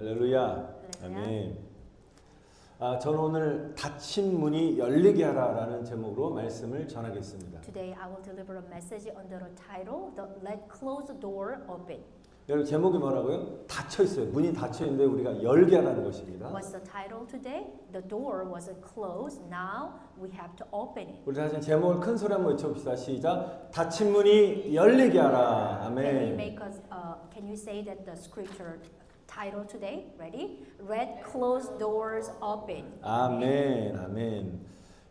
할렐루야. 아멘. 저는 오늘 닫힌 문이 열리게 하라라는 제목으로 말씀을 전하겠습니다. Today I will deliver a message under the title Let Closed Door Open. 여러분 제목이 뭐라고요? 닫혀 있어요. 문이 닫혀 있는데 우리가 열게 하라는 것입니다. What's the title today? The door wasn't closed. Now we have to open it. 우리 다시 제목을 큰 소리 한번 외쳐봅시다. 시작. 닫힌 문이 열리게 하라. 아멘. Can you say that the scripture title today? Ready? Let closed doors open. 아멘. 아멘.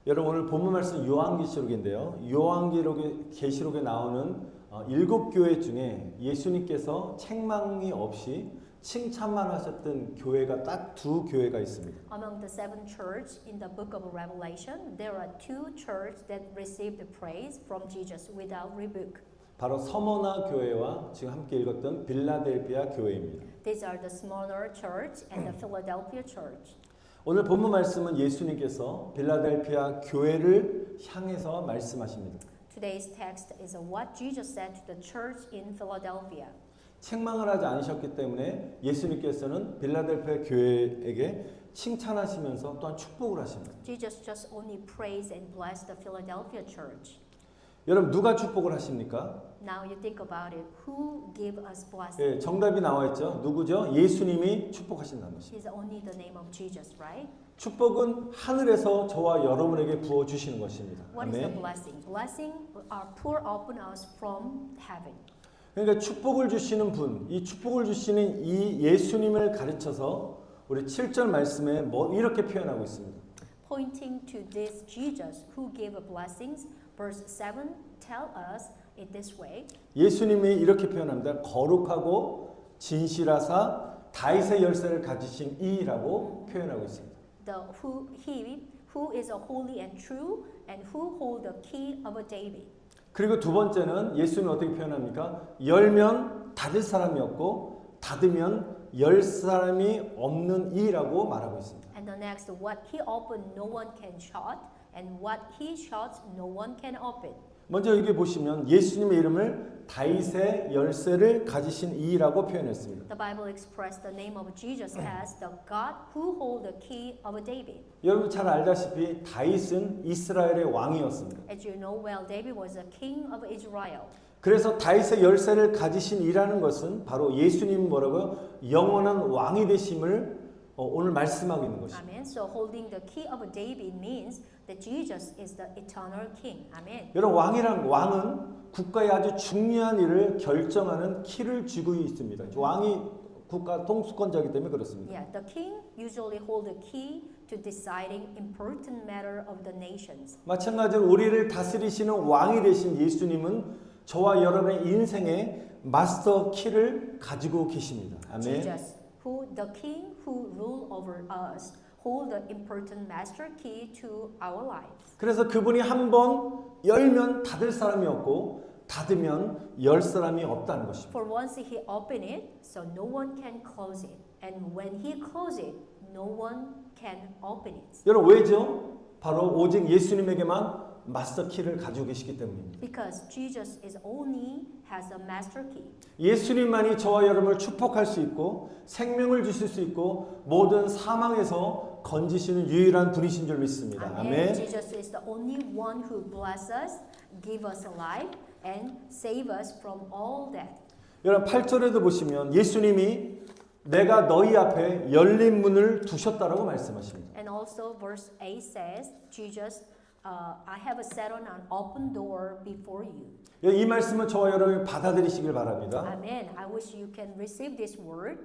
여러분 오늘 본문 말씀 요한계시록인데요. 요한계시록에 나오는 7교회 중에 예수님께서 책망이 없이 칭찬만 하셨던 교회가 딱 2교회가 있습니다. Among the 7 churches in the book of Revelation, there are 2 churches that received praise from Jesus without rebuke. 바로 서머나 교회와 지금 함께 읽었던 빌라델피아 교회입니다. These are the smaller church and the Philadelphia church. 오늘 본문 말씀은 예수님께서 빌라델피아 교회를 향해서 말씀하십니다. Today's text is what Jesus said to the church in Philadelphia. 책망을 하지 않으셨기 때문에 예수님께서는 빌라델피아 교회에게 칭찬하시면서 또한 축복을 하십니다. Jesus just only praised and blessed the Philadelphia church. 여러분 누가 축복을 하십니까? Now you think about it. Who gave us blessing? 예, 정답이 나와 있죠. 누구죠? 예수님이 축복하신다는 것입니다. It's only the name of Jesus, right? 축복은 하늘에서 저와 여러분에게 부어 주시는 것입니다. What is the blessing? Blessing are poured upon us from heaven. 그러니까 축복을 주시는 분, 이 축복을 주시는 이 예수님을 가르쳐서 우리 7절 말씀에 이렇게 표현하고 있습니다. Pointing to this Jesus who gave blessings, verse 7 tell us it this way. 예수님이 이렇게 표현합니다. 거룩하고 진실하사 다윗의 열쇠를 가지신 이라고 표현하고 있습니다. He who is holy and true and who hold the key of David. 그리고 두 번째는 예수님이 어떻게 표현합니까? 열면 닫을 사람이 없고 닫으면 열 사람이 없는 이라고 말하고 있습니다. And the next, what he opened, no one can shut, and what he shuts, no one can open. 먼저 여기 보시면 예수님의 이름을 다윗의 열쇠를 가지신 이라고 표현했습니다. The Bible expressed the name of Jesus as the God who hold the key of David. 여러분 잘 알다시피 다윗은 이스라엘의 왕이었습니다. As you know well, David was a king of Israel. 그래서 다윗의 열쇠를 가지신 이라는 것은 바로 예수님 뭐라고요? 영원한 왕이 되심을 오늘 말씀하고 있는 것입니다. Amen. So holding the key of David means that Jesus is the eternal king. Amen. 여러분 왕은 국가의 아주 중요한 일을 결정하는 키를 쥐고 있습니다. 왕이 국가 통수권자이기 때문에 그렇습니다. Yeah, the king usually hold the key to deciding important matter of the nations. 마찬가지로 우리를 다스리시는 왕이 되신 예수님은 저와 여러분의 인생의 마스터 키를 가지고 계십니다. 아멘. Jesus, the king who rule over us, hold the important master key to our lives. 그래서 그분이 한 번 열면 닫을 사람이 없고 닫으면 열 사람이 없다는 것입니다. For once he opened it, so no one can close it. And when he close it, no one can open it. 여러분 왜죠? 바로 오직 예수님에게만 마스터 키를 가지고 계시기 때문입니다. Because Jesus is only has a master key. 예수님만이 저와 여러분을 축복할 수 있고 생명을 주실 수 있고 모든 사망에서 건지시는 유일한 분이신 줄 믿습니다. 아멘. Jesus is the only one who bless us, give us life, and save us from all death. 여러분 8절에도 보시면 예수님이 내가 너희 앞에 열린 문을 두셨다라고 말씀하십니다. And also verse 8 says, Jesus, I have set on an open door before you. 이 말씀은 저와 여러분이 받아들이시길 바랍니다. Amen. I wish you can receive this word.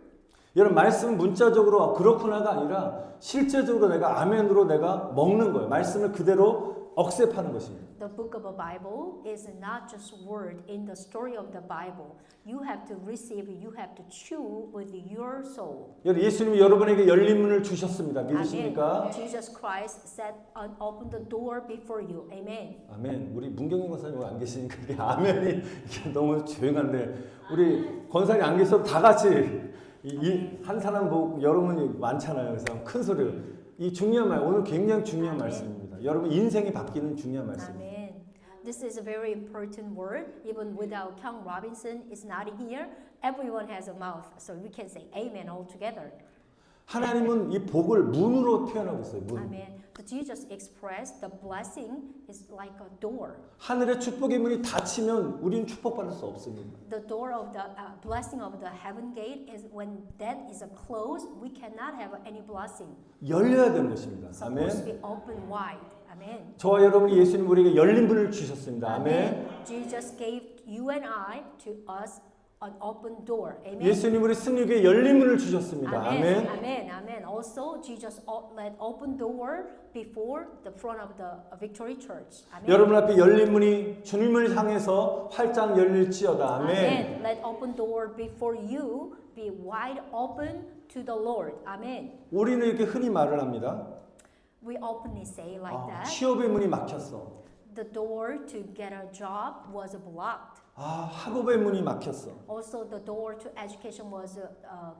여러분 말씀은 문자적으로 그렇구나가 아니라 실제적으로 내가 아멘으로 내가 먹는 거예요. 말씀을 그대로 억셉하는 것입니다. The book of the Bible is not just word in the story of the Bible. You have to receive, you have to chew with your soul. 예수님이 여러분에게 열린 문을 주셨습니다. 믿으십니까? Amen. Jesus Christ set and opened the door before you. Amen. 아멘. 우리 문경인 권사님 안 계시니까 이게 아멘이 이렇게 너무 조용한데 우리 권사님 안 계셔도 다 같이 한 사람 보고 여러분이 많잖아요. 그래서 큰 소리로 이 중요한 말 오늘 굉장히 중요한 말씀입니다. 여러분 인생이 바뀌는 중요한 말씀입니다. Amen. This is a very important word. Even without Kyung Robinson is not here, everyone has a mouth, so we can say Amen all together. 하나님은 이 복을 문으로 표현하고 있어요. 문. Amen. The Jesus expressed the blessing is like a door. 하늘의 축복의 문이 닫히면 우리는 축복받을 수 없습니다. The door of the blessing of the heaven gate is when that is closed, we cannot have any blessing. 열려야 되는 것입니다. Supposed to 아멘. be open wide. Amen. 저와 여러분이 예수님 우리에게 열린 문을 주셨습니다. 아멘. Amen. Jesus gave you and I to us an open door. Amen. 예수님 우리 승리에게 열린 문을 주셨습니다. Amen. 아멘. Amen. Amen. Also, Jesus let open door before the front of the Victory Church. Amen. 여러분 앞에 열린 문이 주님을 향해서 활짝 열릴지어다. 아멘. Amen. Let open door before you be wide open to the Lord. Amen. 우리는 이렇게 흔히 말을 합니다. We openly say like that. 취업의 문이 막혔어. The door to get a job was blocked. 학업의 문이 막혔어. Also, the door to education was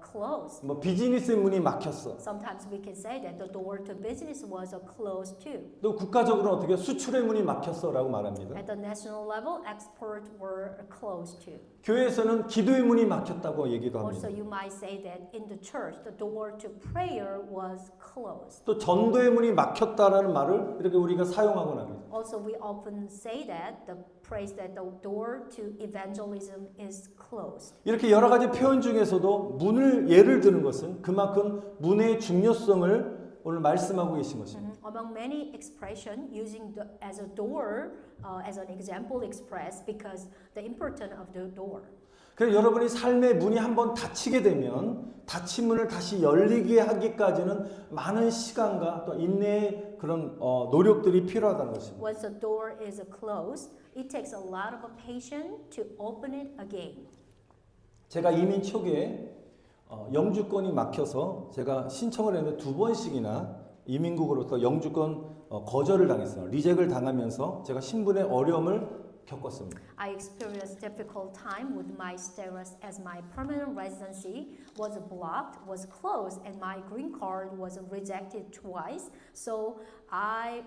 closed. 뭐 비즈니스의 문이 막혔어. Sometimes we can say that the door to business was closed too. 또 국가적으로는 어떻게 수출의 문이 막혔어라고 말합니다. At the national level, export were closed too. 교회에서는 기도의 문이 막혔다고 얘기도 합니다. Also, you might say that in the church, the door to prayer was closed. 또 전도의 문이 막혔다라는 말을 이렇게 우리가 사용하곤 합니다. Also, we often say that the praise that the door to evangelism is closed. 이렇게 여러 가지 표현 중에서도 문을 예를 드는 것은 그만큼 문의 중요성을 오늘 말씀하고 계신 것입니다. Among many expression using as a door as an example express because the importance of the door. 그래서 여러분이 삶의 문이 한번 닫히게 되면 닫힌 문을 다시 열리게 하기까지는 많은 시간과 또 인내의 그런 노력들이 필요하다는 것입니다. Once the door is closed, it takes a lot of patience to open it again. 제가 이민 초기에 영주권이 막혀서 제가 신청을 했는데 2번씩이나 이민국으로부터 영주권 거절을 당했어요. 리젝을 당하면서 제가 신분의 어려움을 겪었습니다. I experienced difficult time with my status as my permanent residency was blocked, was closed, and my green card was rejected twice. So I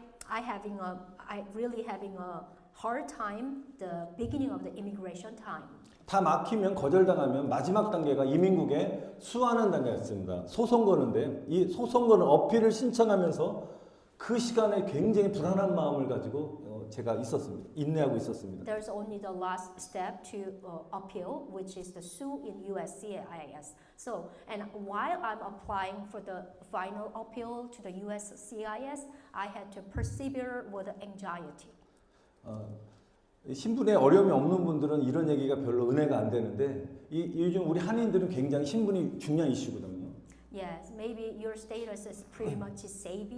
really having a hard time the beginning of the immigration time. 다 막히면 거절당하면 마지막 단계가 이민국에 수하는 단계였습니다. 소송 거는데 이 소송 거는 어필을 신청하면서 그 시간에 굉장히 불안한 마음을 가지고 제가 있었습니다. 인내하고 있었습니다. There's only the last step to appeal, which is the sue in USCIS. So, and while I'm applying for the final appeal to the USCIS, I had to persevere with anxiety. 신분에 어려움이 없는 분들은 이런 얘기가 별로 은혜가 안 되는데 요즘 우리 한인들은 굉장히 신분이 중요한 이슈거든요. Yes, maybe your status is pretty much safe.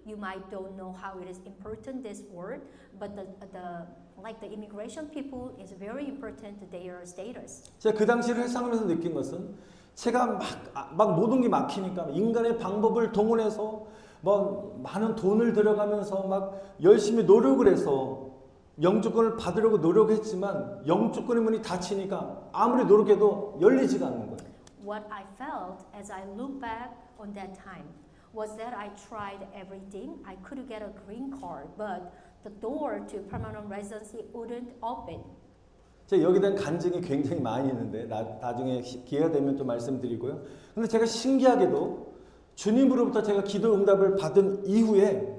You might don't know how it is important this word, but the immigration people is very important their status. 제가 그 당시를 회상하면서 느낀 것은 제가 막 모든 게 막히니까 인간의 방법을 동원해서 뭐 많은 돈을 들여가면서 막 열심히 노력을 해서 영주권을 받으려고 노력했지만 영주권의 문이 닫히니까 아무리 노력해도 열리지가 않는 거예요. What I felt as I look back on that time was that I tried everything. I could get a green card, but the door to permanent residency wouldn't open. 제가 여기에 대한 간증이 굉장히 많이 있는데 나중에 기회가 되면 또 말씀드리고요. 근데 제가 신기하게도 주님으로부터 제가 기도 응답을 받은 이후에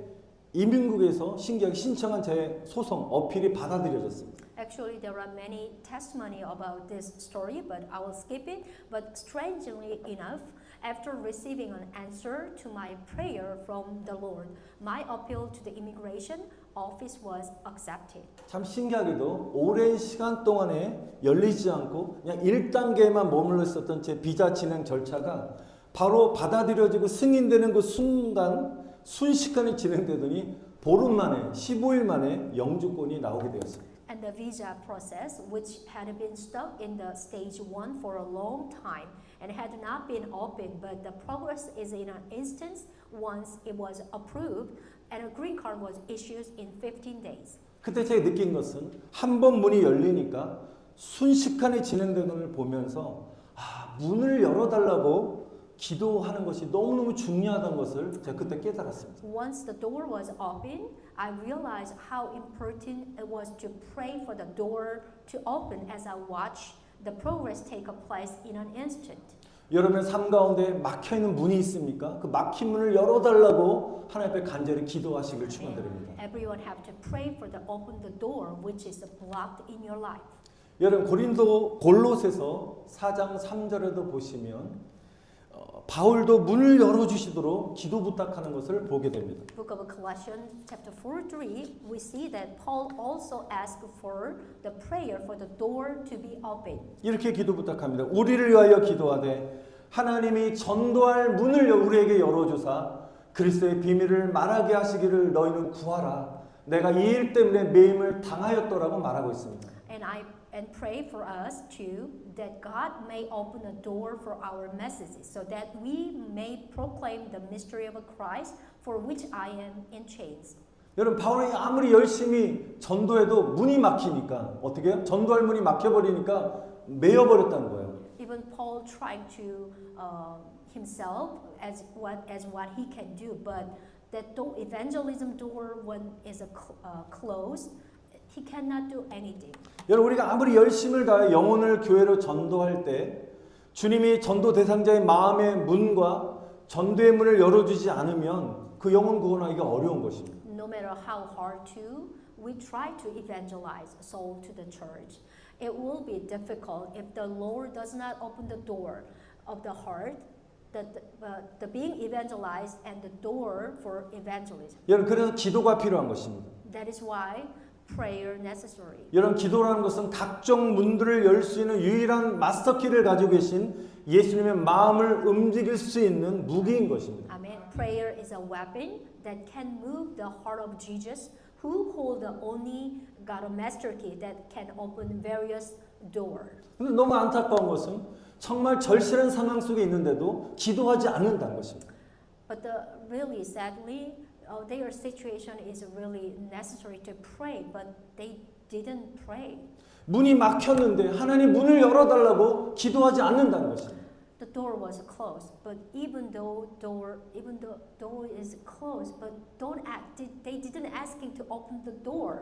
이민국에서 신기하게 신청한 제 소송 어필이 받아들여졌습니다. Actually, there are many testimony about this story, but I will skip it. But strangely enough, after receiving an answer to my prayer from the Lord, my appeal to the immigration office was accepted. 참 신기하게도 오랜 시간 동안에 열리지 않고 그냥 1단계만 머물러 있었던 제 비자 진행 절차가 바로 받아들여지고 승인되는 그 순간 순식간에 진행되더니 보름 만에 15일 만에 영주권이 나오게 되었습니다. And the visa process, which had been stuck in the stage 1 for a long time and had not been opened, but the progress is in an instant once it was approved, and a green card was issued in 15 days. 그때 제가 느낀 것은 한 번 문이 열리니까 순식간에 진행되는 걸 보면서 문을 열어달라고 기도하는 것이 너무너무 중요하다는 것을 제가 그때 깨달았습니다. Once the door was open, I realized how important it was to pray for the door to open as I watched the progress take place in an instant. 여러분의 삶 가운데 막혀있는 문이 있습니까? 그 막힌 문을 열어달라고 하나님 앞에 간절히 기도하시길 축원드립니다. Everyone have to pray for the open the door which is blocked in your life. 여러분 골로새서 4장 3절에도 보시면 바울도 문을 열어주시도록 기도 부탁하는 것을 보게 됩니다. Book of Colossians chapter 4:3 we see that Paul also asked for the prayer for the door to be open. 이렇게 기도 부탁합니다. 우리를 위하여 기도하되 하나님이 전도할 문을 우리에게 열어주사 그리스도의 비밀을 말하게 하시기를 너희는 구하라. 내가 이 일 때문에 매임을 당하였더라고 말하고 있습니다. And pray for us too that God may open a door for our messages so that we may proclaim the mystery of Christ for which I am in chains. 여러분 바울이 아무리 열심히 전도해도 문이 막히니까 어떻게 해요? 전도할 문이 막혀버리니까 메어버렸다는 거예요. Even Paul tried to himself as what he can do, but that evangelism door when is closed, he cannot do anything. 여러분 우리가 아무리 열심을 다해 영혼을 교회로 전도할 때 주님이 전도 대상자의 마음의 문과 전도의 문을 열어주지 않으면 그 영혼 구원하기가 어려운 것입니다. No matter how hard we try to evangelize a soul to the church, it will be difficult if the Lord does not open the door of the heart, the being evangelized and the door for evangelism. 여러분 그래서 기도가 필요한 것입니다. That is why prayer necessary. 여러분 기도라는 것은 각종 문들을 열 수 있는 유일한 마스터키를 가지고 계신 예수님의 마음을 움직일 수 있는 무기인 것입니다. Amen. Prayer is a weapon that can move the heart of Jesus, who hold the only God of master key that can open various doors. 근데 너무 안타까운 것은 정말 절실한 상황 속에 있는데도 기도하지 않는다는 것입니다. But really sadly, their situation is really necessary to pray, but they didn't pray. 문이 막혔는데 하나님 문을 열어달라고 기도하지 않는다는 것입니다. The door was closed, but even though door is closed, but they didn't asking to open the door.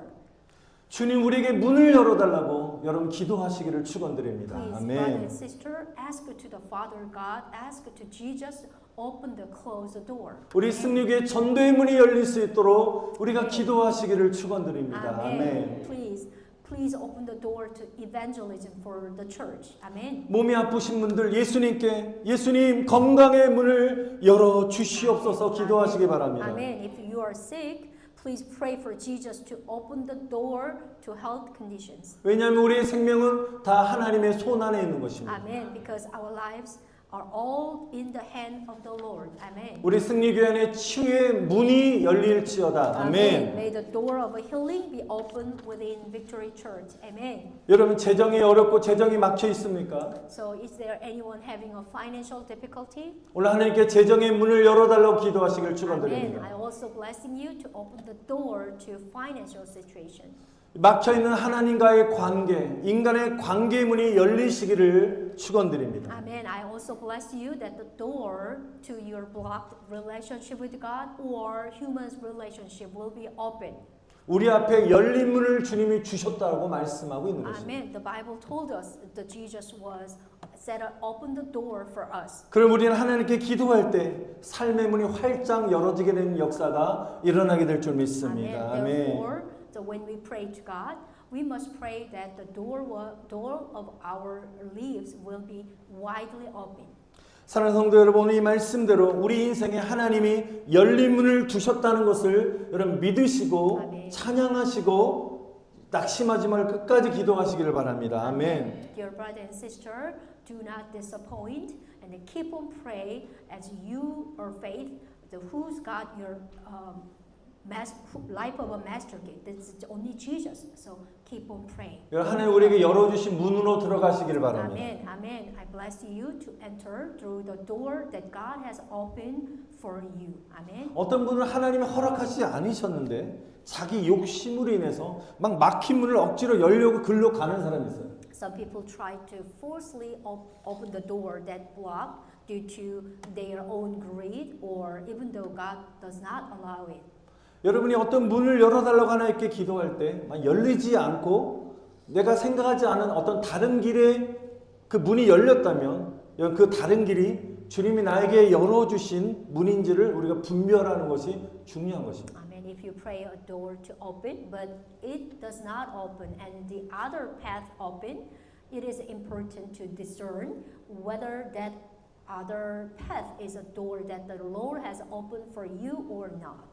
주님 우리에게 문을 열어달라고 여러분 기도하시기를 축원드립니다. Please, 아멘. brother and sister, ask to the Father God, ask to Jesus, open the closed door. 우리 승리교회 전도의 문이 열릴 수 있도록 우리가 기도하시기를 축원드립니다. 아멘. Please open the door to evangelism for the church. Amen. 몸이 아프신 분들 예수님께 예수님 건강의 문을 열어 주시옵소서 기도하시기 바랍니다. Amen. If you are sick, please pray for Jesus to open the door to health conditions. 왜냐하면 우리의 생명은 다 하나님의 손 안에 있는 것입니다. Amen. Because our lives are all in the hand of the Lord. Amen. 우리 승리교회 안에 치유의 문이 열릴지어다. 아멘. May the door of healing be opened within Victory Church. Amen. 여러분 재정이 어렵고 재정이 막혀 있습니까? So is there anyone having a financial difficulty? 오늘 하나님께 재정의 문을 열어달라고 기도하시길 Amen. 축원드립니다. I also blessing you to open the door to financial situation. 막혀있는 하나님과의 관계, 인간의 관계의 문이 열리시기를 축원드립니다. Amen. I also bless you that the door to your blocked relationship with God or human's relationship will be open. 우리 앞에 열린 문을 주님이 주셨다고 말씀하고 있는 것입니다. Amen. The Bible told us that Jesus was said open the door for us. 그럼 우리는 하나님께 기도할 때 삶의 문이 활짝 열어지게 되는 역사가 일어나게 될 줄 믿습니다. Amen. 아멘. Therefore, so when we pray to God, we must pray that the door of our lives will be widely open. 사랑하는 성도 여러분, 오늘 이 말씀대로 우리 인생에 하나님이 열린 문을 두셨다는 것을 여러분 믿으시고 아멘. 찬양하시고 낙심하지 말고 끝까지 기도하시기를 바랍니다. 아멘. Dear brother and sister, do not disappoint and keep on praying as you are faith, who's got your life of a master key. This is only Jesus. So keep on praying. 하나님 우리에게 열어주신 문으로 들어가시기를 바랍니다. Amen. Amen. I bless you to enter through the door that God has opened for you. Amen. 어떤 분은 하나님이 허락하시지 않으셨는데 자기 욕심으로 인해서 막 막힌 문을 억지로 열려고 글로 가는 사람이 있어요. Some people try to forcefully open the door that blocked due to their own greed or even though God does not allow it. 여러분이 어떤 문을 열어달라고 하나님께 기도할 때 열리지 않고 내가 생각하지 않은 어떤 다른 길에 그 문이 열렸다면 여러분 그 다른 길이 주님이 나에게 열어주신 문인지를 우리가 분별하는 것이 중요한 것입니다. I mean, if you pray a door to open, but it does not open, and the other path open, it is important to discern whether that other path is a door that the Lord has opened for you or not.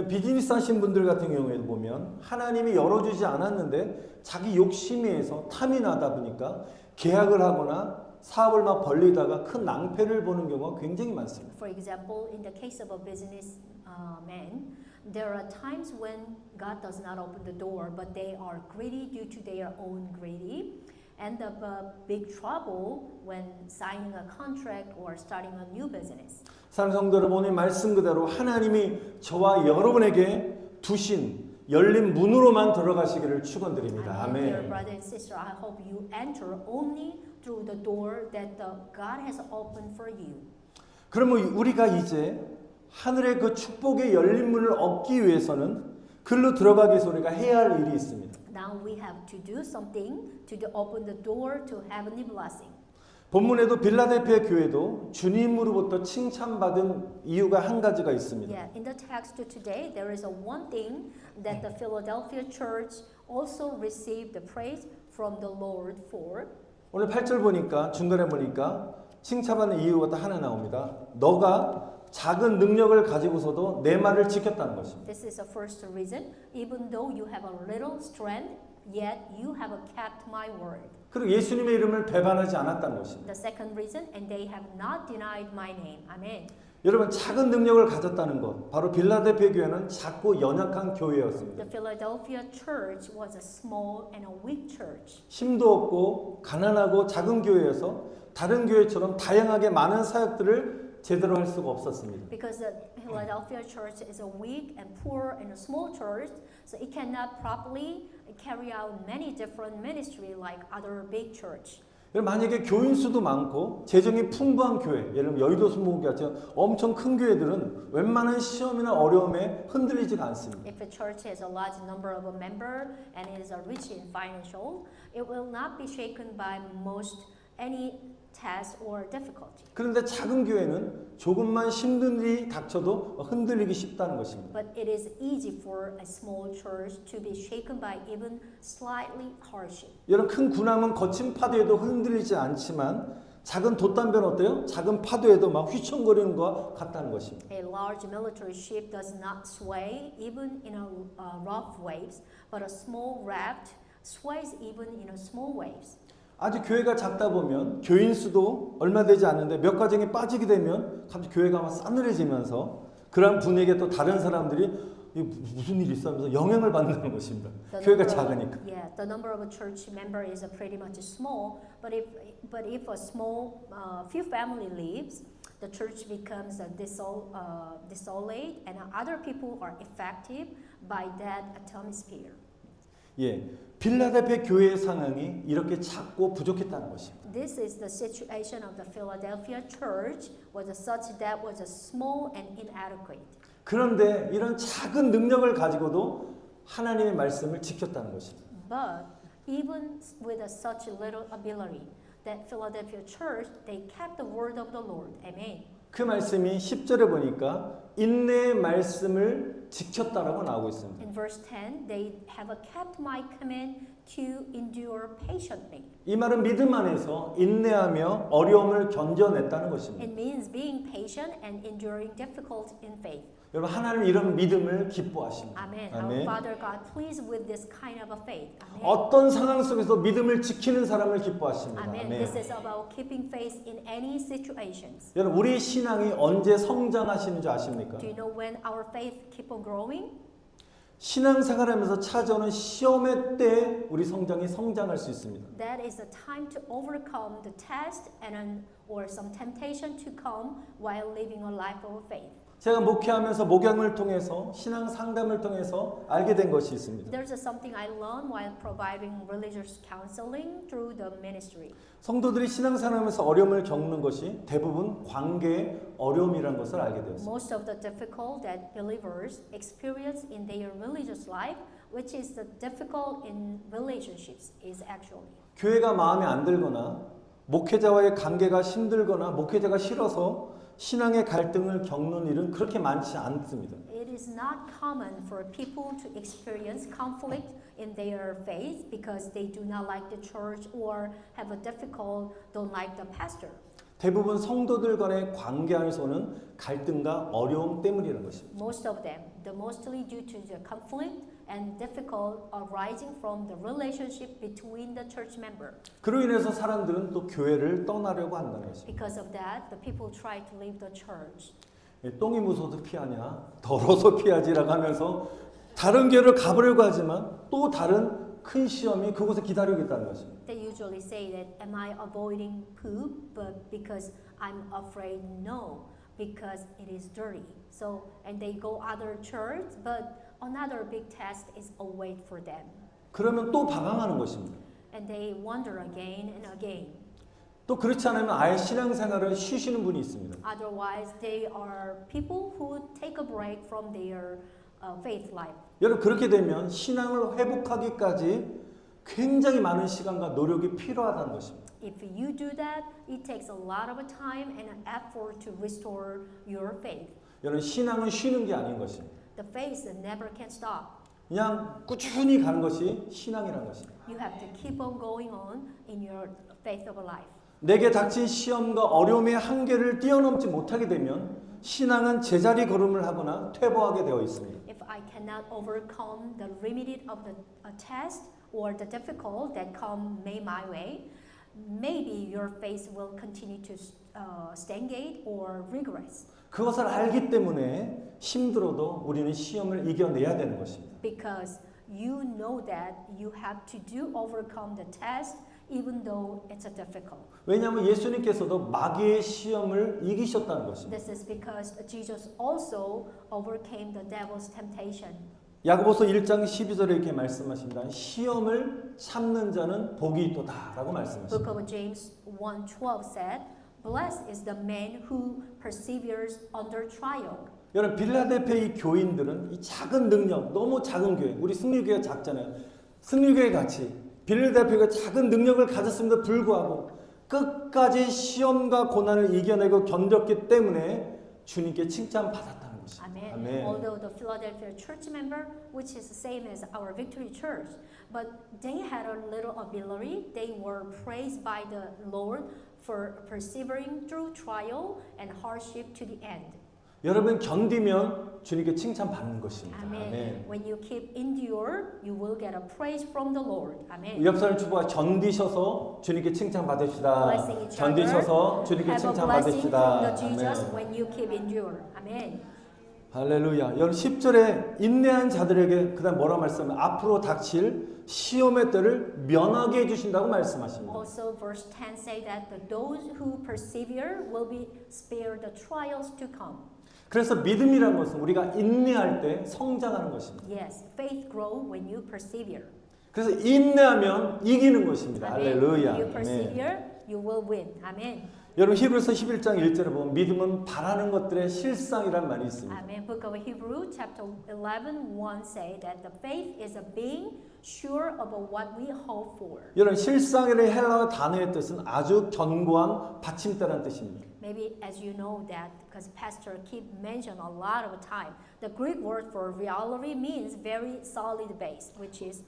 비즈니스 하신 분들 같은 경우에도 보면 하나님이 열어주지 않았는데 자기 욕심에 의해서 탐이 나다 보니까 계약을 하거나 사업을 막 벌리다가 큰 낭패를 보는 경우가 굉장히 많습니다. For example, in the case of a business man, there are times when God does not open the door, but they are greedy due to their own greedy. End up big trouble when signing a contract or starting a new business. 사랑하는 성도 여러분, 오늘 말씀 그대로 하나님이 저와 여러분에게 두신 열린 문으로만 들어가시기를 축원드립니다. And dear 아멘. brother and sister, I hope you enter only through the door that God has opened for you. 그러면 우리가 이제 하늘의 그 축복의 열린 문을 얻기 위해서는 글로 들어가기 위해서 우리가 해야 할 일이 있습니다. Now we have to do something to open the door to heavenly blessing. 본문에도 빌라델피아 교회도 주님으로부터 칭찬받은 이유가 한 가지가 있습니다. Yeah, in the text today, there is a one thing that the Philadelphia church also received the praise from the Lord for. 오늘 8절 보니까 중간에 보니까 칭찬받는 이유가 또 하나 나옵니다. 너가 작은 능력을 가지고서도 내 말을 지켰다는 것입니다. This is the first reason. Even though you have a little strength, yet you have kept my word. 그리고 예수님의 이름을 배반하지 않았다는 것입니다. The second reason, and they have not denied my name. Amen. 여러분 작은 능력을 가졌다는 것 바로 빌라델피아 교회는 작고 연약한 교회였습니다. The Philadelphia church was a small and a weak church. 힘도 없고 가난하고 작은 교회여서 다른 교회처럼 다양하게 많은 사역들을 제대로 할 수가 없었습니다. Because the Philadelphia church is a weak and poor and a small church, so it cannot properly carry out many different ministry like other big church. 만약에 교인 수도 많고 재정이 풍부한 교회, 예를 들면 여의도 순복음교회 같은 엄청 큰 교회들은 웬만한 시험이나 어려움에 흔들리지가 않습니다. If a church has a large number of a member and is rich in financial, it will not be shaken by most any test or difficulty. 그런데 작은 교회는 조금만 힘든 일이 닥쳐도 흔들리기 쉽다는 것입니다. But it is easy for a small church to be shaken by even slightly hardship. 여러분 큰 군함은 거친 파도에도 흔들리지 않지만 작은 돛담배는 어때요? 작은 파도에도 막 휘청거리는 것 같다는 것입니다. A large military ship does not sway even in a rough waves, but a small raft sways even in a small waves. 아주 교회가 작다 보면 교인 수도 얼마 되지 않는데 몇 가정이 빠지게 되면 갑자기 교회가 막 싸늘해지면서 그런 분에게 또 다른 사람들이 무슨 일이 있어 하면서 영향을 받는 것입니다. 교회가 작으니까. Yeah, the number of a church member is pretty much small, but if a small few family leaves, the church becomes desolate, and other people are affected by that atmosphere. 예, 빌라델피아 교회의 상황이 이렇게 작고 부족했다는 것입니다. This is the situation of the Philadelphia church was such that was small and inadequate. 그런데 이런 작은 능력을 가지고도 하나님의 말씀을 지켰다는 것입니다. But even with such little ability, that Philadelphia church they kept the word of the Lord. Amen. 그 말씀이 10절에 보니까 인내의 말씀을 지켰다라고 나오고 있습니다. In verse 10, they have kept my command to endure patiently. 이 말은 믿음 안에서 인내하며 어려움을 견뎌냈다는 것입니다. It means being patient and enduring difficult in faith. 여러분 하나님 이런 믿음을 기뻐하십니다. Amen. 아멘. Our Father God, pleased with this kind of a faith. Amen. 어떤 상황 속에서 믿음을 지키는 사람을 기뻐하십니다. Amen. 아멘. This is about keeping faith in any situations. 여러분 우리 신앙이 언제 성장하시는 줄 아십니까? Do you know when our faith keep on growing? 신앙생활하면서 찾아오는 시험의 때 우리 성장할 수 있습니다. That is the time to overcome the test or some temptation to come while living a life of faith. 제가 목회하면서 목양을 통해서 신앙 상담을 통해서 알게 된 것이 있습니다. There's something I learned while providing religious counseling through the ministry. 성도들이 신앙생활하면서 어려움을 겪는 것이 대부분 관계의 어려움이라는 것을 알게 되었습니다. Most of the difficult that believers experience in their religious life, which is the difficult in relationships, is actually 교회가 마음에 안 들거나 목회자와의 관계가 힘들거나 목회자가 싫어서 신앙의 갈등을 겪는 일은 그렇게 많지 않습니다. It is not common for people to experience conflict in their faith because they do not like the church or have a difficult, don't like the pastor. 대부분 성도들 간의 관계 안에서 오는 갈등과 어려움 때문이라는 것입니다. Most of them, mostly due to the conflict and difficult arising from the relationship between the church member. 그로 인해서 사람들은 또 교회를 떠나려고 한다는 것입니다. Because of that, the people try to leave the church. 똥이 무서워서 피하냐? 더러워서 피하지라고 하면서 다른 교회를 가보려고 하지만 또 다른 큰 시험이 그곳에 기다리고 있다는 것입니다. They usually say that, am I avoiding poop? But because I'm afraid, no, because it is dirty. So, and they go other church, but another big test is await for them. 그러면 또 방황하는 것입니다. And they wander again and again. 또 그렇지 않으면 아예 신앙생활을 쉬시는 분이 있습니다. Otherwise, they are people who take a break from their faith life. 여러분 그렇게 되면 신앙을 회복하기까지 굉장히 많은 시간과 노력이 필요하다는 것입니다. If you do that, it takes a lot of time and an effort to restore your faith. 여러분 신앙은 쉬는 게 아닌 것입니다. The faith never can stop. 그냥 꾸준히 가는 것이 신앙이라는 것입니다. You have to keep on going on in your faith of life. 내게 닥친 시험과 어려움의 한계를 뛰어넘지 못하게 되면 신앙은 제자리 걸음을 하거나 퇴보하게 되어 있습니다. If I cannot overcome the limit of the test or the difficult that come my way, maybe your faith will continue to stagnate or regress. 그것을 알기 때문에 힘들어도 우리는 시험을 이겨내야 되는 것입니다. Because you know that you have to overcome the test even though it's a difficult. 왜냐하면 예수님께서도 마귀의 시험을 이기셨다는 것입니다. This is because Jesus also overcame the devil's temptation. 야고보서 1장 12절에 이렇게 말씀하십니다. 시험을 참는 자는 복이 있도다라고 말씀하십니다. Book of James 1:12 said, "Blessed is the man who perseveres under trial." 여러분 빌라델피아의 교인들은 이 작은 능력, 너무 작은 교회, 우리 승리교회가 작잖아요. 승리교회 같이 빌라델피아가 작은 능력을 가졌음에도 불구하고 끝까지 시험과 고난을 이겨내고 견뎠기 때문에 주님께 칭찬받았다는 것입니다. Amen. 아멘. Although the Philadelphia church member, which is the same as our Victory Church, but they had a little ability, they were praised by the Lord for persevering through trial and hardship to the end. 여러분 견디면 주님께 칭찬받는 것입니다. Amen. 아멘. When you keep endure, you will get a praise from the Lord. Amen. 옆 사람 주부가 견디셔서 주님께 칭찬받으시다. Blessing each 견디셔서 주님께 Have a blessing from the 칭찬받으시다. Jesus 아멘. when you keep endure. Amen. 할렐루야. 여러분 10절에 인내한 자들에게 그다음 뭐라 말씀하면 앞으로 닥칠 시험의 때를 면하게 해 주신다고 말씀하십니다. Also, verse 10 say that those who persevere will be spared the trials to come. 그래서 믿음이라는 것은 우리가 인내할 때 성장하는 것입니다. Yes, faith grow when you persevere. 그래서 인내하면 이기는 것입니다. Amen. 할렐루야. You 아멘. persevere, you will win. Amen. 여러분 히브리서 11장 1절에 보면 믿음은 바라는 것들의 실상이란 말이 있습니다. Amen. Book of Hebrew, chapter 11:1 say that the faith is a being sure of what we hope for. 여러분 실상이라는 헬라어 단어의 뜻은 아주 견고한 받침대라는 뜻입니다. Maybe as you know that because pastor keep mention a lot of time. The Greek word for reality means very solid base, which is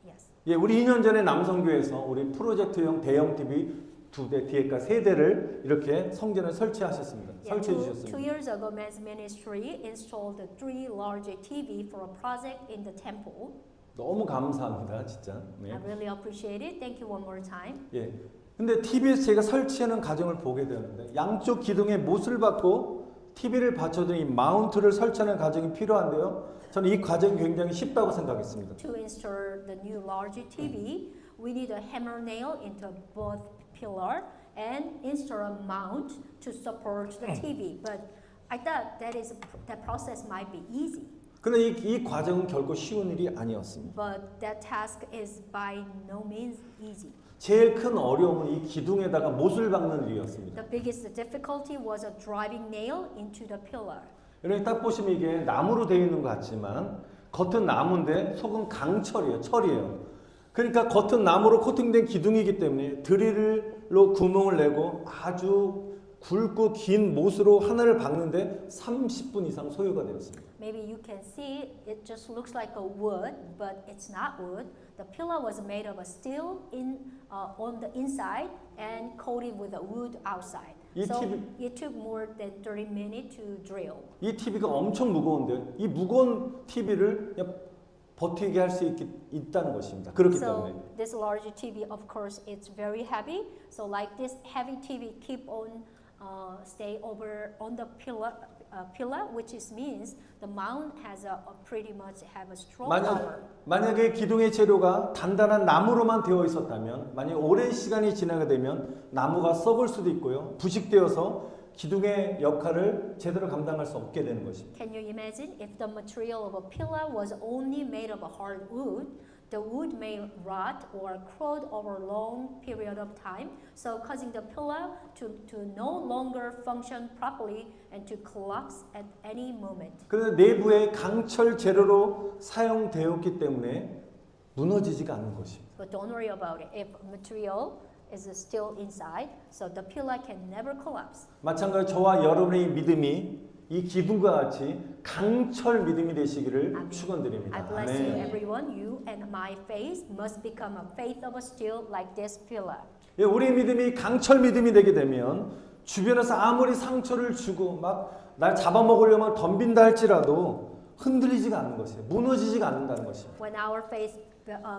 yes. 예, 우리 2년 전에 남성교회에서 우리 프로젝트용 대형 TV 2대, 뒤에가 3대를 이렇게 성전에 설치하셨습니다. 설치해 Two 주셨습니다. years ago, men's ministry installed 3 large TV for a project in the temple. 너무 감사합니다, 진짜. 네. I really appreciate it. Thank you one more time. 예. 근데 TV에서 제가 설치하는 과정을 보게 되는데 양쪽 기둥에 못을 받고 TV를 받쳐둔 이 마운트를 설치하는 과정이 필요한데요. 저는 이 과정이 굉장히 쉽다고 생각했습니다. To install the new large TV, we need a hammer nail into both pillar and install a mount to support the TV. But I thought that process might be easy. 근데 이 과정은 결코 쉬운 일이 아니었습니다. But that task is by no means easy. 제일 큰 어려움은 이 기둥에다가 못을 박는 일이었습니다. The biggest difficulty was a driving nail into the pillar. 여러분 딱 보시면 이게 나무로 되어 있는 것 같지만 겉은 나무인데 속은 강철이에요. 철이에요. 그러니까 겉은 나무로 코팅된 기둥이기 때문에 드릴을 하늘로 구멍을 내고 아주 굵고 긴 못으로 하늘을 박는데 30분 이상 소요가 되었습니다. Maybe you can see it just looks like a wood, but it's not wood. The pillar was made of a steel on the inside and coated with a wood outside. 이 So TV it took more than 30 minutes to drill. 이 TV가 엄청 무거운데 이 무거운 TV를 그냥 버티게 할 수 있다는 것입니다. 그렇기 때문에 So this large TV, of course, it's very heavy. So like this heavy TV keep on stay over on the pillar, which means the mount has a pretty much have a strong power. 만약에 기둥의 재료가 단단한 나무로만 되어 있었다면 만약 오랜 시간이 지나게 되면 나무가 썩을 수도 있고요. 부식되어서 기둥의 역할을 제대로 감당할 수 없게 되는 것입니다. Can you imagine if the material of a pillar was only made of a hard wood? The wood may rot or corrode over a long period of time, so causing the pillar to no longer function properly and to collapse at any moment. 그런데 내부에 강철 재료로 사용되었기 때문에 무너지지가 않는 것입니다. But don't worry about it. If material is still inside, so the pillar can never collapse. 마찬가지로 저와 여러분의 믿음이 이 기둥과 같이 강철 믿음이 되시기를 아멘. 축원드립니다. I bless you, everyone. You and my faith must become a faith of a steel like this pillar. 예, 우리의 믿음이 강철 믿음이 되게 되면 주변에서 아무리 상처를 주고 막 날 잡아먹으려면 덤빈다 할지라도 흔들리지가 않는 것이에요. 무너지지가 않는다는 것입니다. When our faith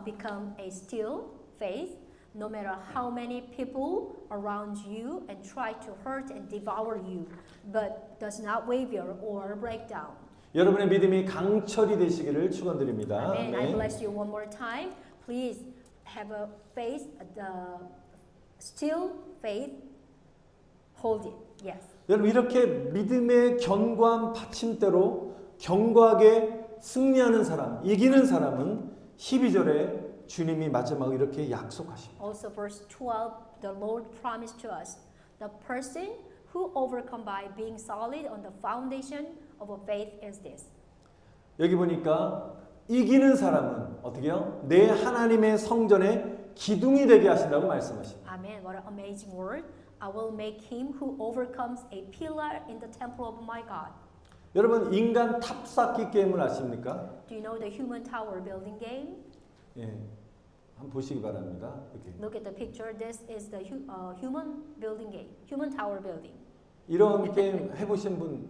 become a steel faith, no matter how many people around you and try to hurt and devour you, but does not waver or break down. 여러분의 믿음이 강철이 되시기를 축원드립니다. Amen. I 네. bless you one more time. Please have a faith, the steel faith. Hold it. Yes. 여러분 이렇게 믿음의 견고한 받침대로 견고하게 승리하는 사람, 이기는 사람은 12절에 주님이 마지막에 이렇게 약속하십니다. Also verse 12, the Lord promised to us, the person who overcome by being solid on the foundation of a faith is this. 여기 보니까 이기는 사람은 어떻게 해요? 내 하나님의 성전의 기둥이 되게 하신다고 말씀하십니다. Amen. What an amazing word. I will make him who overcomes a pillar in the temple of my God. 여러분 인간 탑쌓기 게임을 아십니까? Do you know the human tower building game? 예, 한번 보시기 바랍니다. 이렇게. Look at the picture. This is the human building game, human tower building. 이런 게임 해보신 분,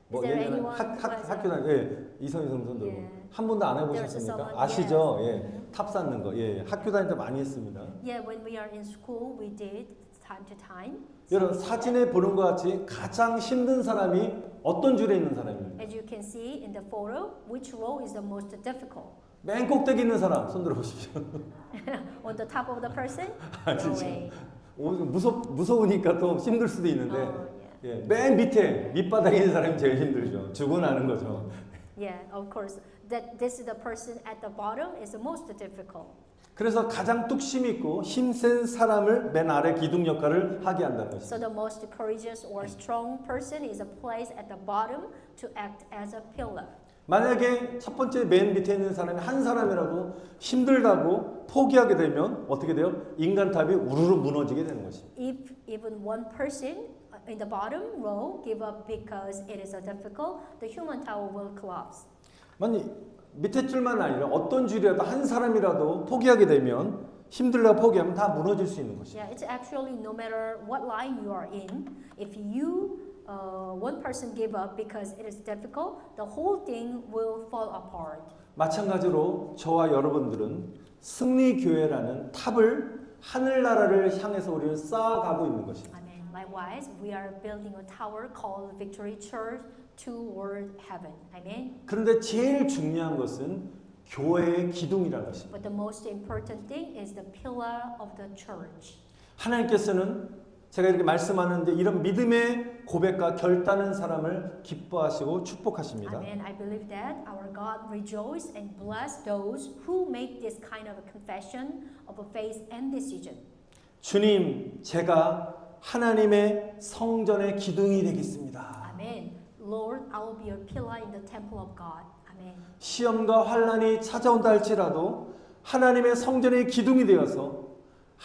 뭐 Is there 예전에 anyone who has 학교 다닐 예, 이성희 선수도 Yeah. 한 번도 안 There's 해보셨습니까? someone, 아시죠? yes. 예, 탑 쌓는 거, 예, 학교 다닐 때 많이 했습니다. Yeah, when we are in school, we did time to time. 여러분 사진에 보는 것 같이 가장 힘든 사람이 어떤 줄에 있는 사람입니까? As you can see in the photo, which row is the most difficult? 맨 꼭대기 있는 사람 손 들어 보십시오. On the top of the person? 아, No 진짜. way. 무서우니까 또 힘들 수도 있는데 Oh, yeah. 예, 맨 밑에 밑바닥에 있는 사람이 제일 힘들죠. 죽어나는 거죠. Yeah, of course. That this is the person at the bottom is the most difficult. 그래서 가장 뚝심 있고 힘센 사람을 맨 아래 기둥 역할을 하게 한다는 것입니다. So the most courageous or strong person is placed at the bottom to act as a pillar. 만약에 첫 번째 맨 밑에 있는 사람이 한 사람이라도 힘들다고 포기하게 되면 어떻게 돼요? 인간탑이 우르르 무너지게 되는 것입니다. If even one person in the bottom row give up because it is difficult, the human tower will collapse. 만약 밑에 줄만 아니라 어떤 줄이라도 한 사람이라도 포기하게 되면 힘들다고 포기하면 다 무너질 수 있는 것입니다. Yeah, it's actually no matter what line you are in, if you one person give up because it is difficult, the whole thing will fall apart. 마찬가지로 저와 여러분들은 승리교회라는 탑을 하늘나라를 향해서 우리는 쌓아가고 있는 것입니다. Amen. Likewise, we are building a tower called Victory Church toward heaven. Amen. 그런데 제일 중요한 것은 교회의 기둥이라는 것입니다. But the most important thing is the pillar of the church. 하나님께서는 제가 이렇게 말씀하는데 이런 믿음의 고백과 결단한 사람을 기뻐하시고 축복하십니다. Amen. I believe that our God rejoice and bless those who make this kind of a confession of a faith and decision. 주님, 제가 하나님의 성전의 기둥이 되겠습니다. Amen. Lord, I will be a pillar in the temple of God. Amen. 시험과 환난이 찾아온다 할지라도 하나님의 성전의 기둥이 되어서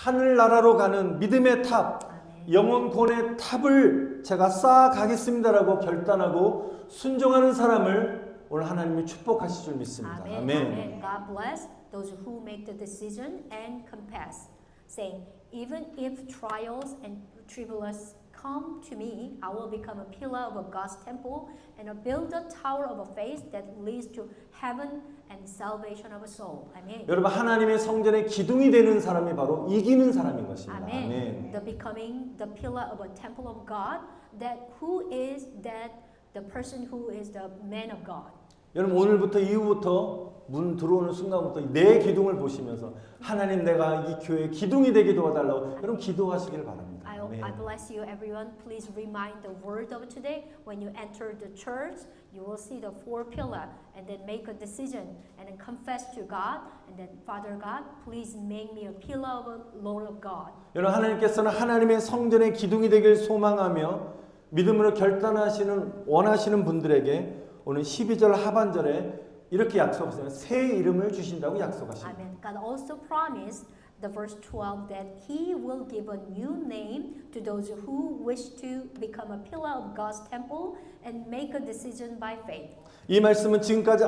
하늘나라로 가는 믿음의 탑, 아멘. 영혼권의 탑을 제가 쌓아가겠습니다라고 결단하고 순종하는 사람을 오늘 하나님이 축복하실 줄 믿습니다. 아멘. 아멘. Amen. God bless those who make the decision and confess, saying, even if trials and tribulations come to me, I will become a pillar of God's temple and build a tower of faith that leads to heaven and salvation of a soul. 아멘. 여러분 하나님의 성전의 기둥이 되는 사람이 바로 이기는 사람인 것입니다. 아멘. 아멘. The becoming the pillar of a temple of God, that who is that the person who is the man of God. 여러분 오늘부터 이후부터 문 들어오는 순간부터 내 기둥을 보시면서 하나님 내가 이 교회의 기둥이 되게 도와달라고 여러분 기도하시길 바랍니다. I bless you everyone. Please remind the word of today. When you enter the church, you will see the four pillar and then make a decision and then confess to God and then Father God, please make me a pillar of a Lord of God. 여러분 하나님께서는 하나님의 성전의 기둥이 되길 소망하며 믿음으로 결단하시는 원하시는 분들에게 오늘 12절 하반절에 이렇게 약속하세요. 새 이름을 주신다고 약속하십니다. Amen. God also promised the verse 12 that He will give a new name to those who wish to become a pillar of God's temple and make a decision by faith. 이 말씀은 지금까지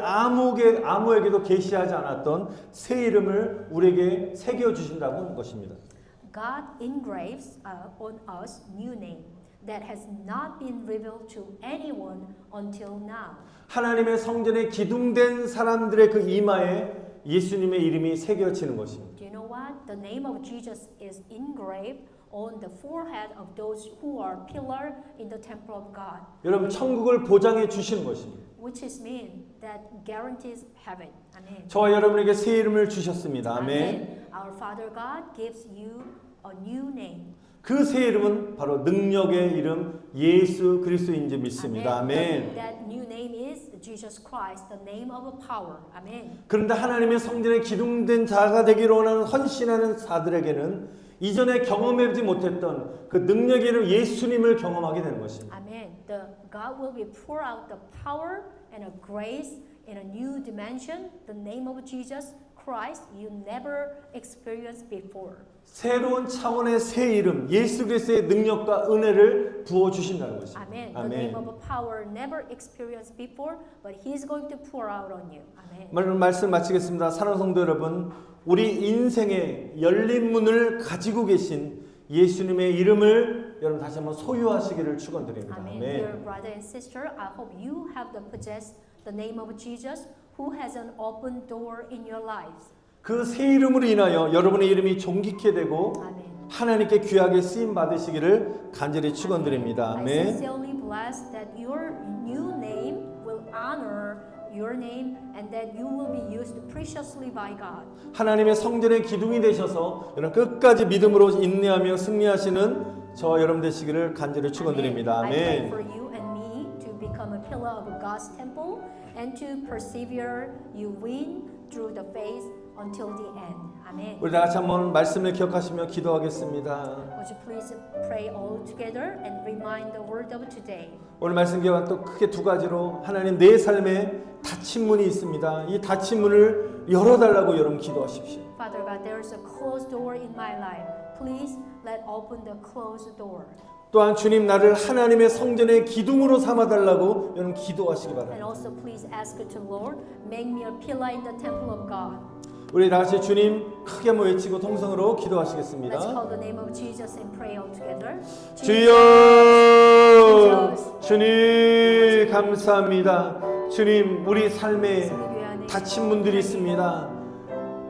아무에게도 계시하지 않았던 새 이름을 우리에게 새겨 주신다고 하는 것입니다. God engraves on us new name that has not been revealed to anyone until now. 하나님의 성전에 기둥된 사람들의 그 이마에 예수님의 이름이 새겨지는 것입니다. Do you know what? The name of Jesus is engraved on the forehead of those who are pillar in the temple of God. 여러분 천국을 보장해 주시는 것입니다. Which is mean that guarantees heaven. Amen. 저와 여러분에게 새 이름을 주셨습니다. 아멘. Amen. Our Father God gives you a new name. 그 새 이름은 바로 능력의 이름 예수 그리스도인 줄 믿습니다. Amen. 아멘. That new name is Jesus Christ, the name of power. Amen. 그런데 하나님의 성전에 기둥된 자가 되기를 원하는 헌신하는 자들에게는 이전에 경험하지 못했던 그 능력의 이름 예수님을 경험하게 되는 것입니다. Amen. The God will be pour out the power and a grace in a new dimension. The name of Jesus Christ you never experienced before. 새로운 차원의 새 이름 예수 그리스도의 능력과 은혜를 부어 주신다는 것입니다. Amen. The name of power never experienced before, but He's going to pour out on you. Amen. 말씀 마치겠습니다. 사랑하는 성도 여러분, 우리 인생의 열린 문을 가지고 계신 예수님의 이름을 여러분 다시 한번 소유하시기를 축원드립니다. Amen. 아멘. Dear brother and sister, I hope you have possessed the name of Jesus, who has an open door in your lives. 그 새 이름으로 인하여 여러분의 이름이 존귀케 되고 Amen. 하나님께 귀하게 쓰임 받으시기를 간절히 축원드립니다. I 아멘. sincerely bless that your new name will honor your name and that you will be used preciously by God. 하나님의 성전의 기둥이 되셔서 여러분 끝까지 믿음으로 인내하며 승리하시는 저와 여러분 되시기를 간절히 축원드립니다. I pray 아멘. for you and me to become a pillar of God's temple and to persevere. You win through the faith until the end. Amen. 우리 다 같이 한번 말씀을 기억하시며 기도하겠습니다. Would you please pray all together and remind the word of today? 오늘 말씀 기억은 또 크게 두 가지로 하나님 내 삶에 닫힌 문이 있습니다. 이 닫힌 문을 열어달라고 여러분 기도하십시오. Father God, there is a closed door in my life. Please let open the closed door. 또한 주님 나를 하나님의 성전의 기둥으로 삼아달라고 여러분 기도하시기 And 바랍니다. also please ask to Lord, make me a pillar in the temple of God. 우리 다 같이 주님 크게 한번 외치고 통성으로 Let's 기도하시겠습니다. call the name of Jesus and pray all together. 주여 주님 감사합니다. 주님 우리 삶에 닫힌 문들이 있습니다.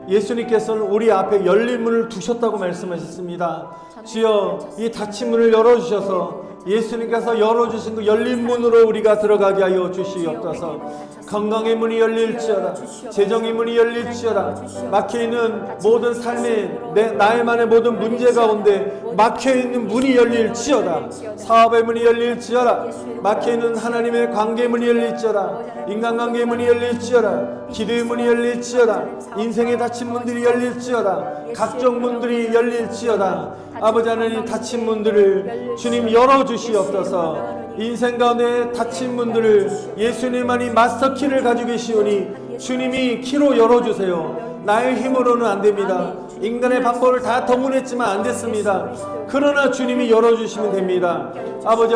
예수님께서는 우리 앞에 열린 문을 두셨다고 말씀하셨습니다. 주여 이 닫힌 문을 열어주셔서 예수님께서 열어주신 그 열린 문으로 우리가 들어가게 하여 주시옵소서. 건강의 문이 열릴지어다. 재정의 문이 열릴지어다. 막혀있는 모든 삶의 나의만의 모든 문제 가운데 막혀있는 문이 열릴지어다. 사업의 문이 열릴지어다. 막혀있는 하나님의 관계의 문이 열릴지어다. 인간관계의 문이 열릴지어다. 기도의 문이 열릴지어다. 인생의 닫힌 문들이 열릴지어다. 각종 문들이 열릴지어다. 아버지 하나님 닫힌 문들을 주님 열어주시옵소서. 인생 가운데 닫힌 문들을 예수님만이 마스터키를 가지고 계시오니 주님이 키로 열어주세요. 나의 힘으로는 안 됩니다. 인간의 방법을 다 동원했지만 안 됐습니다. 그러나 주님이 열어주시면 됩니다. 아버지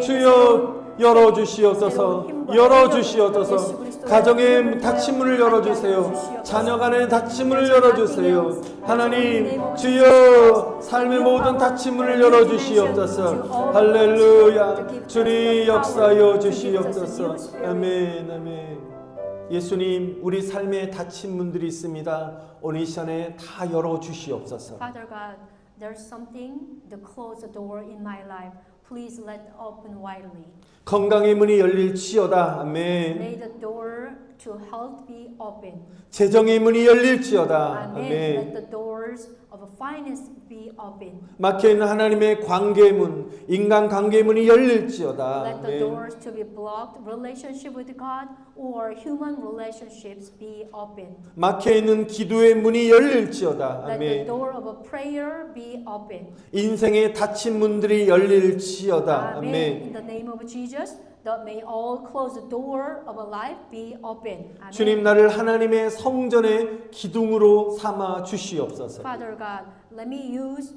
주여 열어주시옵소서. 열어주시옵소서. 가정의 닫힌 문을 열어주세요. 자녀 간의 닫힌 문을 열어주세요. 하나님 주여 삶의 모든 닫힌 문을 열어주시옵소서. 할렐루야. 주님 역사여 주시옵소서. 아멘 아멘. 예수님 우리 삶에 닫힌 문들이 있습니다. 오늘 이 시간에 다 열어주시옵소서. Father God, there's something the closed door in my life. Please let open widely. 건강의 문이 열릴지어다. 아멘. May the door to health be open. 재정의 문이 열릴지어다. Amen. Let 아멘. the doors of finance be open. 막혀있는 하나님의 관계의 문, 인간 관계의 문이 열릴지어다. Let the 아멘. doors to be blocked, relationship with God or human relationships be open. 막혀있는 기도의 문이 열릴지어다. Let the 아멘. door of a prayer be open. 인생의 닫힌 문들이 열릴지어다. Amen. 아멘. In the name of Jesus, that may all closed door of a life be open. Amen. 주님 나를 하나님의 성전의 기둥으로 삼아 주시옵소서. Father God, let me use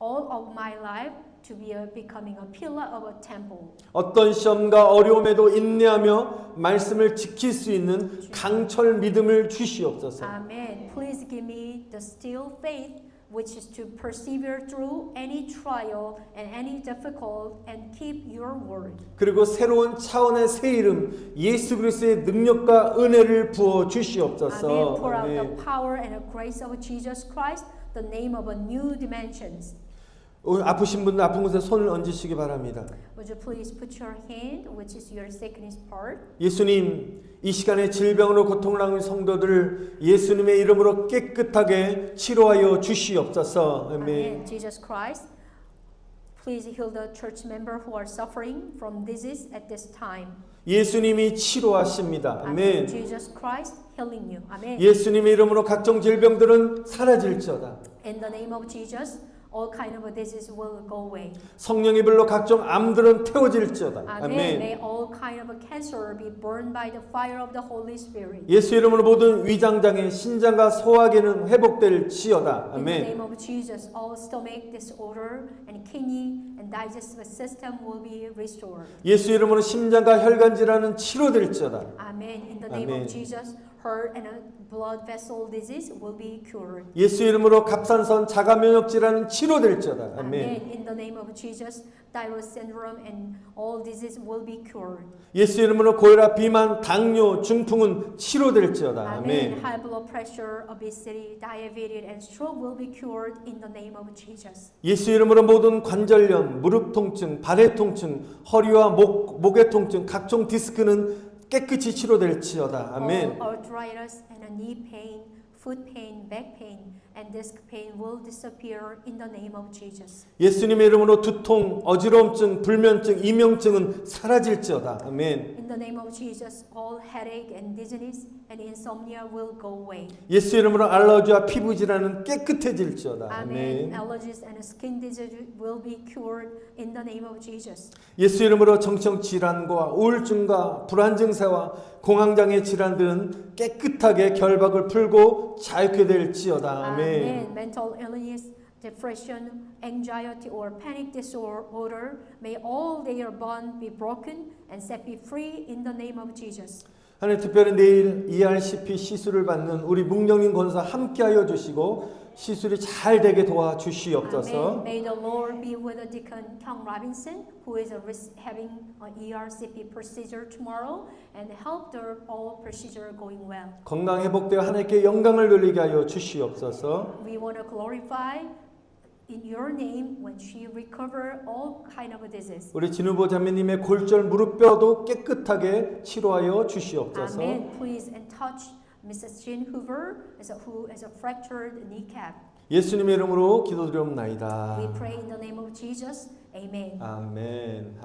all of my life to be becoming a pillar of a temple. 어떤 시험과 어려움에도 인내하며 말씀을 지킬 수 있는 강철 믿음을 주시옵소서. Amen. Please give me the still faith which is to persevere through any trial and any difficult and keep your word. 그리고 새로운 차원의 새 이름 예수 그리스도의 능력과 은혜를 부어 주시옵소서. Amen. Pour out the 아멘. power and the grace of Jesus Christ, the name of a new dimensions. 아프신 분들 아픈 곳에 손을 얹으시기 바랍니다. Would you please put your hand, which is your sickness part? 예수님 이 시간에 질병으로 고통을 하는 성도들을 예수님의 이름으로 깨끗하게 치료하여 주시옵소서. 아멘. Amen. Jesus Christ, please heal the church member who are suffering from disease at this time. 예수님이 치료하십니다. Amen. 아멘. Jesus Christ healing you. Amen. 예수님의 이름으로 각종 질병들은 사라질지어다. In the name of Jesus, all kind of disease will go away. 성령의 불로 각종 암들은 태워질지어다. Amen. 아멘. May all kind of cancer be burned by the fire of the Holy Spirit. 예수 이름으로 모든 위장장애, 신장과 소화기는 회복될지어다. In the 아멘. name of Jesus, all stomach disorder and kidney and digestive system will be restored. 예수 이름으로 심장과 혈관 질환은 치료될지어다. Amen. In the name Amen. of Jesus, heart and blood vessel disease will be cured. 예수 이름으로 갑상선 자가 면역 질환은 치료될지어다. 아멘. Amen. In the name of Jesus, thyroid syndrome and all disease will be cured. 예수 이름으로 고혈압, 비만, 당뇨, 중풍은 치료될지어다. Amen. 아멘. High blood pressure, obesity, diabetes, and stroke will be cured in the name of Jesus. 예수 이름으로 모든 관절염, 무릎 통증, 발의 통증, 허리와 목의 통증, 각종 디스크는 깨끗이 치료될지어다. 아멘. All arthritis and a knee pain, foot pain, back pain, and disc pain will disappear in the name of Jesus. 예수님의 이름으로 두통, 어지러움증, 불면증, 이명증은 사라질지어다. 아멘. In the name of Jesus, all headache and dizziness and insomnia will go away. 예수 이름으로 알러지와 피부 질환은 깨끗해질지어다. Amen. 아멘. Allergies and skin disease will be cured in the name of Jesus. 예수 이름으로 정신적 질환과 우울증과 불안 증세와 공황장애 질환들은 깨끗하게 결박을 풀고 자유케 될지어다. 아멘. Amen. Mental illness, depression, anxiety, or panic disorder, may all their bonds be broken and set be free in the name of Jesus. 하나님 특별히 내일 ERCP 시술을 받는 우리 묵령님 권사 함께하여 주시고 시술이 잘 되게 도와주시옵소서. Amen. May the Lord be with the Deacon Kyung Robinson, who is having an ERCP procedure tomorrow, and help the all procedure going well. 건강 회복되어 하나님께 영광을 돌리게 하여 주시옵소서. We want to glorify in your name when she recover all kind of disease. 우리 진우보 자매님의 골절 무릎뼈도 깨끗하게 치료하여 주시옵소서. Amen. Please and touch Mrs. Jin Hoover who has a fractured kneecap. 예수님의 이름으로 기도드리옵나이다. We pray in the name of Jesus. Amen. 아멘.